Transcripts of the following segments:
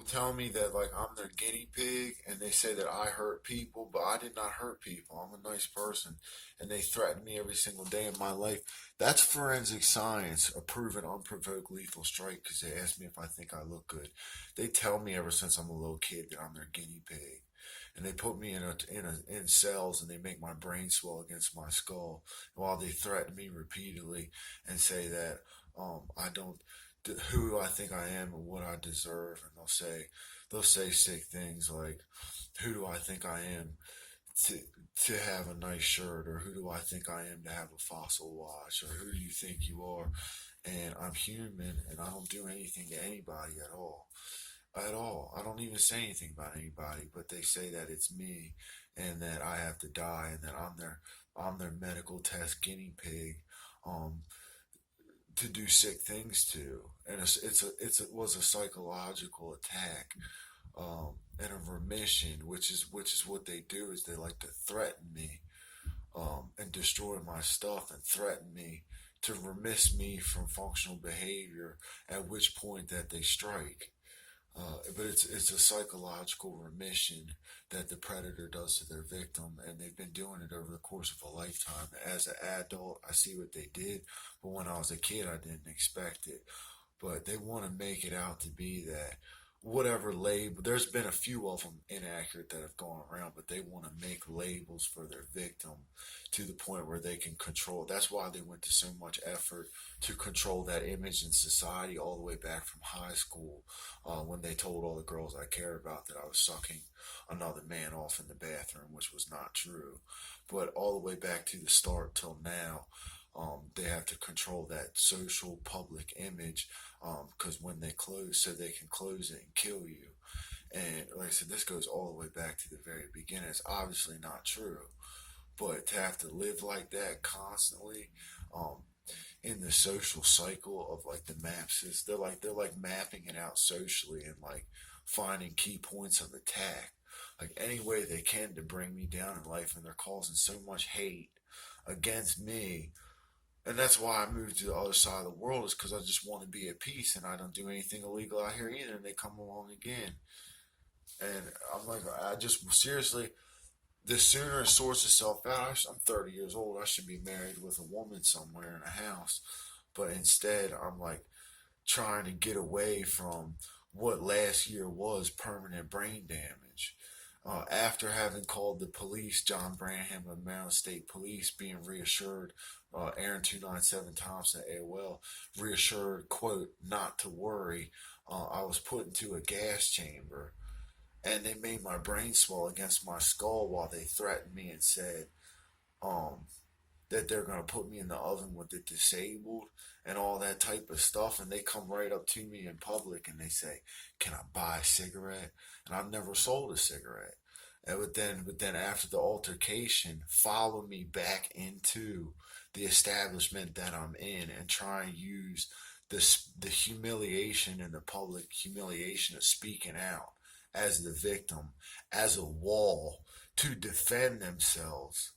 tell me that like I'm their guinea pig, and they say that I hurt people, but I did not hurt people. I'm a nice person, and they threaten me every single day of my life. That's forensic science, a proven unprovoked lethal strike, because they ask me if I think I look good. They tell me ever since I'm a little kid that I'm their guinea pig, and they put me in cells, and they make my brain swell against my skull while they threaten me repeatedly and say that I don't who I think I am and what I deserve, and they'll say sick things like, "Who do I think I am to have a nice shirt?" or "Who do I think I am to have a fossil watch?" or "Who do you think you are?" And I'm human, and I don't do anything to anybody at all. At all. I don't even say anything about anybody, but they say that it's me and that I have to die and that I'm their medical test guinea pig. Um, to do sick things to, and it was a psychological attack, and a remission, which is what they do is they like to threaten me, and destroy my stuff and threaten me to remiss me from functional behavior. At which point that they strike. But it's a psychological remission that the predator does to their victim, and they've been doing it over the course of a lifetime. As an adult, I see what they did, but when I was a kid, I didn't expect it. But they want to make it out to be that whatever label. There's been a few of them inaccurate that have gone around, but they want to make labels for their victim to the point where they can control. That's why they went to so much effort to control that image in society all the way back from high school, when they told all the girls I care about that I was sucking another man off in the bathroom, which was not true. But all the way back to the start till now, they have to control that social public image, because when they close, so they can close it and kill you. And like I said, this goes all the way back to the very beginning. It's obviously not true, but to have to live like that constantly, um, in the social cycle of like the maps, is they're like mapping it out socially and like finding key points of attack, like any way they can to bring me down in life, and they're causing so much hate against me. And that's why I moved to the other side of the world, is because I just want to be at peace, and I don't do anything illegal out here either. And they come along again, and I'm like, I just seriously, the sooner it sorts itself out. I'm 30 years old. I should be married with a woman somewhere in a house, but instead I'm like trying to get away from what last year was permanent brain damage. After having called the police, John Branham of Maryland State Police, being reassured, Aaron 297 Thompson AOL, reassured, quote, not to worry, I was put into a gas chamber, and they made my brain swell against my skull while they threatened me and said, um, that they're going to put me in the oven with it disabled and all that type of stuff. And they come right up to me in public and they say, "Can I buy a cigarette?" And I've never sold a cigarette. And but then after the altercation, follow me back into the establishment that I'm in and try and use the humiliation and the public humiliation of speaking out as the victim, as a wall to defend themselves,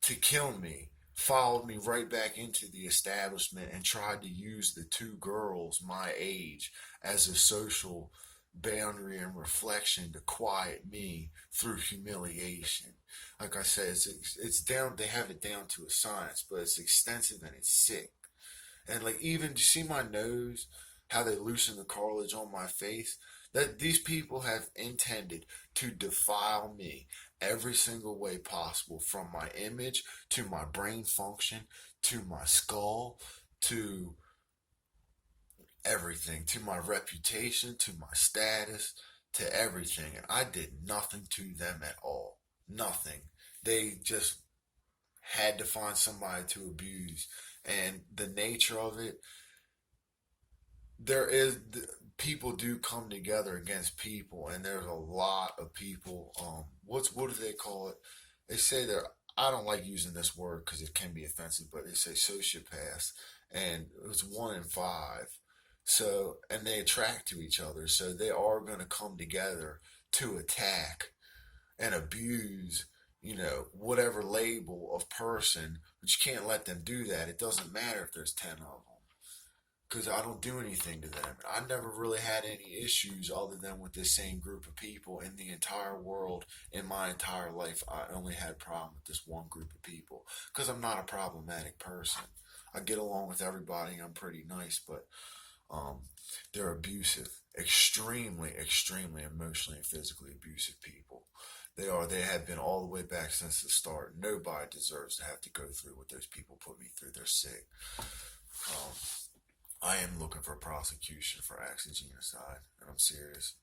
to kill me, followed me right back into the establishment and tried to use the two girls my age as a social boundary and reflection to quiet me through humiliation. Like I said, it's down. They have it down to a science, but it's extensive and it's sick. And like, even, do you see my nose? How they loosen the cartilage on my face? That these people have intended to defile me every single way possible, from my image to my brain function to my skull to everything, to my reputation, to my status, to everything. And I did nothing to them at all. Nothing. They just had to find somebody to abuse. And the nature of it, there is, people do come together against people, and there's a lot of people. What do they call it? They say they're. I don't like using this word because it can be offensive, but they say sociopaths, and it's 1 in 5. So, and they attract to each other, so they are going to come together to attack and abuse, whatever label of person. But you can't let them do that. It doesn't matter if there's 10 of them. because I don't do anything to them. I never really had any issues other than with this same group of people in the entire world. In my entire life, I only had problem with this one group of people because I'm not a problematic person. I get along with everybody. I'm pretty nice, but um, they're abusive, extremely, extremely emotionally and physically abusive people. They are. They have been all the way back since the start. Nobody deserves to have to go through what those people put me through. They're sick. Um, I am looking for prosecution for acts of genocide, and I'm serious.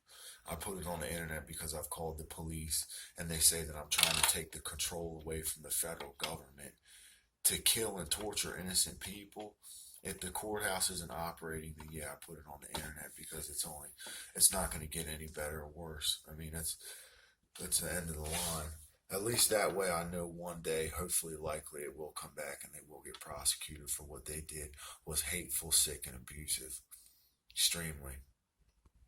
I put it on the internet because I've called the police, and they say that I'm trying to take the control away from the federal government to kill and torture innocent people. If the courthouse isn't operating, then yeah, I put it on the internet because it's not going to get any better or worse. I mean, that's the end of the line. At least that way I know one day, hopefully, likely, it will come back and they will get prosecuted for what they did was hateful, sick, and abusive. Extremely.